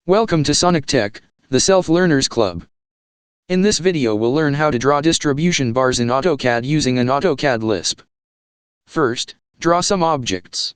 Welcome to Sonic Tech, the Self-Learners Club. In this video we'll learn how to draw distribution bars in AutoCAD using an AutoCAD Lisp. First, draw some objects.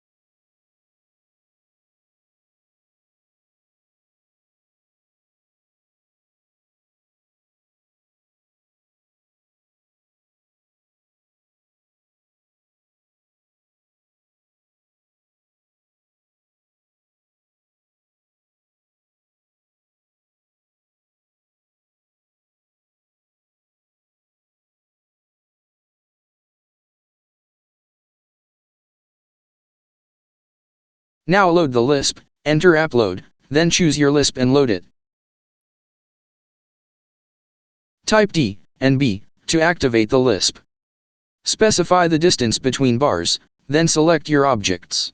Now load the Lisp, enter Upload, then choose your Lisp and load it. Type D and B to activate the Lisp. Specify the distance between bars, then select your objects.